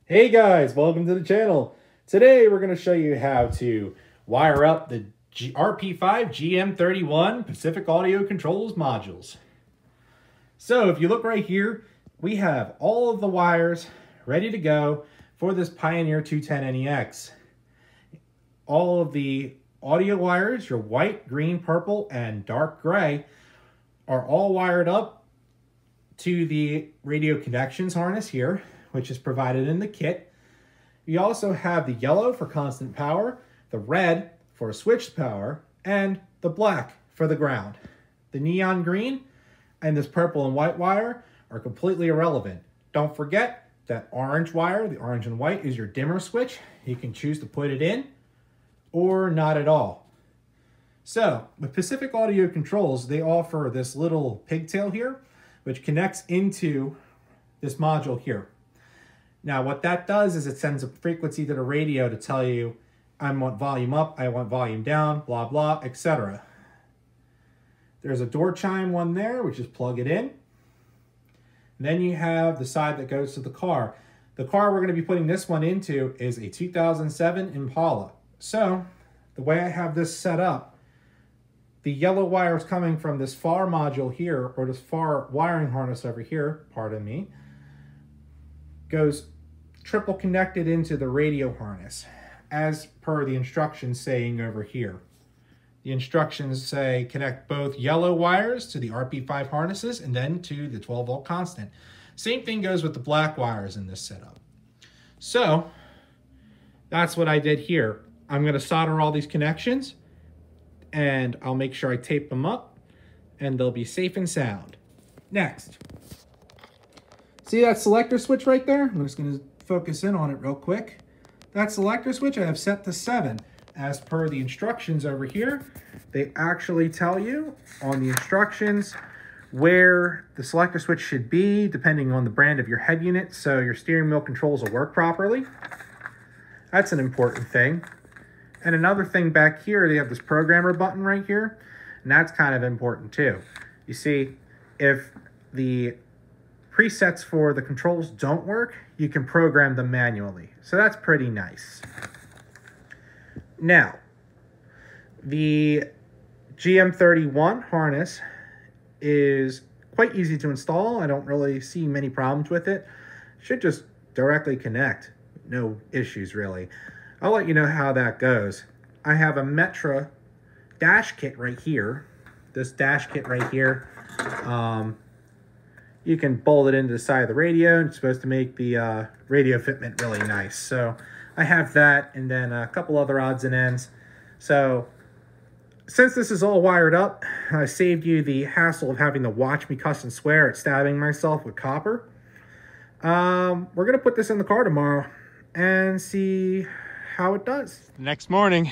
Hey guys, welcome to the channel. Today we're going to show you how to wire up the RP5-GM31 Pacific Audio Controls modules. So if you look right here, we have all of the wires ready to go for this Pioneer 210NEX. All of the audio wires, your white, green, purple, and dark gray, are all wired up to the radio connections harness here, which is provided in the kit. You also have the yellow for constant power, the red for switched power, and the black for the ground. The neon green and this purple and white wire are completely irrelevant. Don't forget that orange wire, the orange and white, is your dimmer switch. You can choose to put it in or not at all. So with Pacific Audio Controls, they offer this little pigtail here, which connects into this module here. Now what that does is it sends a frequency to the radio to tell you, I want volume up, I want volume down, blah, blah, etc. There's a door chime one there, which is plug it in. Then you have the side that goes to the car. The car we're going to be putting this one into is a 2007 Impala. So the way I have this set up, the yellow wire is coming from this far module here, or this far wiring harness over here, pardon me, goes triple connected into the radio harness as per the instructions saying over here. The instructions say connect both yellow wires to the RP5 harnesses and then to the 12 volt constant. Same thing goes with the black wires in this setup. So that's what I did here. I'm going to solder all these connections and I'll make sure I tape them up and they'll be safe and sound. Next. See that selector switch right there? I'm just going to focus in on it real quick. That selector switch I have set to 7. As per the instructions over here, they actually tell you on the instructions where the selector switch should be depending on the brand of your head unit, so your steering wheel controls will work properly. That's an important thing. And another thing back here, they have this programmer button right here, and that's kind of important too. You see, if the presets for the controls don't work, you can program them manually. So that's pretty nice. Now, the GM31 harness is quite easy to install. I don't really see many problems with it. Should just directly connect. No issues really. I'll let you know how that goes. I have a Metra dash kit right here. This dash kit right here. You can bolt it into the side of the radio. It's supposed to make the radio fitment really nice. So I have that and then a couple other odds and ends. So since this is all wired up, I saved you the hassle of having to watch me cuss and swear at stabbing myself with copper. We're going to put this in the car tomorrow and see how it does. Next morning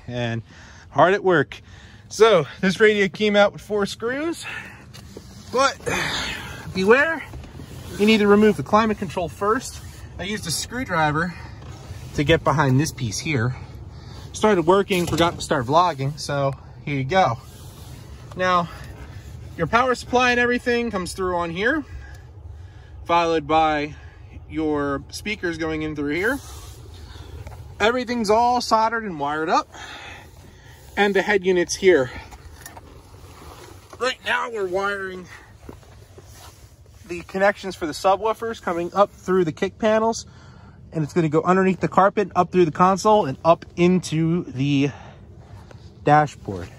and hard at work. So this radio came out with 4 screws, but beware, you need to remove the climate control first. I used a screwdriver to get behind this piece here. Started working, forgot to start vlogging, so here you go. Now, your power supply and everything comes through on here, followed by your speakers going in through here. Everything's all soldered and wired up, and the head unit's here. Right now we're wiring the connections for the subwoofers coming up through the kick panels, and it's going to go underneath the carpet, up through the console, and up into the dashboard.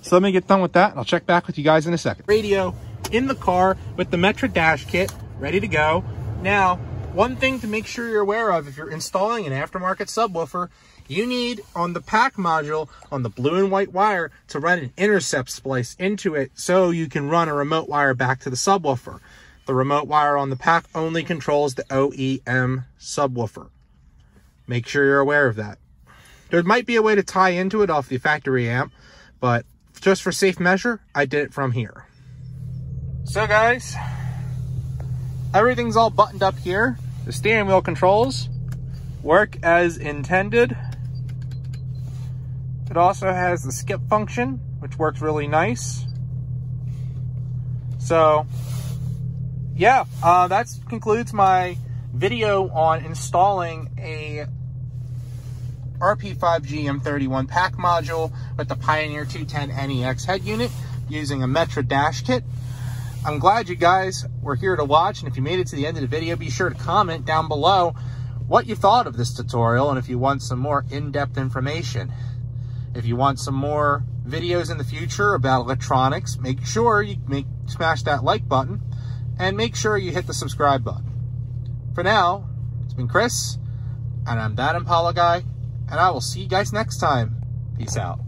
So let me get done with that, and I'll check back with you guys in a second. Radio in the car with the Metra dash kit ready to go. Now, one thing to make sure you're aware of if you're installing an aftermarket subwoofer, you need on the PAC module on the blue and white wire to run an intercept splice into it so you can run a remote wire back to the subwoofer. The remote wire on the PAC only controls the OEM subwoofer. Make sure you're aware of that. There might be a way to tie into it off the factory amp, but just for safe measure, I did it from here. So guys, everything's all buttoned up here. The steering wheel controls work as intended. It also has the skip function, which works really nice. So yeah, that concludes my video on installing a RP5-GM31 PAC module with the Pioneer 210NEX head unit using a Metra dash kit. I'm glad you guys were here to watch, and if you made it to the end of the video, be sure to comment down below what you thought of this tutorial and if you want some more in-depth information. If you want some more videos in the future about electronics, make sure you smash that like button and make sure you hit the subscribe button. For now, it's been Chris, and I'm that Impala guy, and I will see you guys next time. Peace out.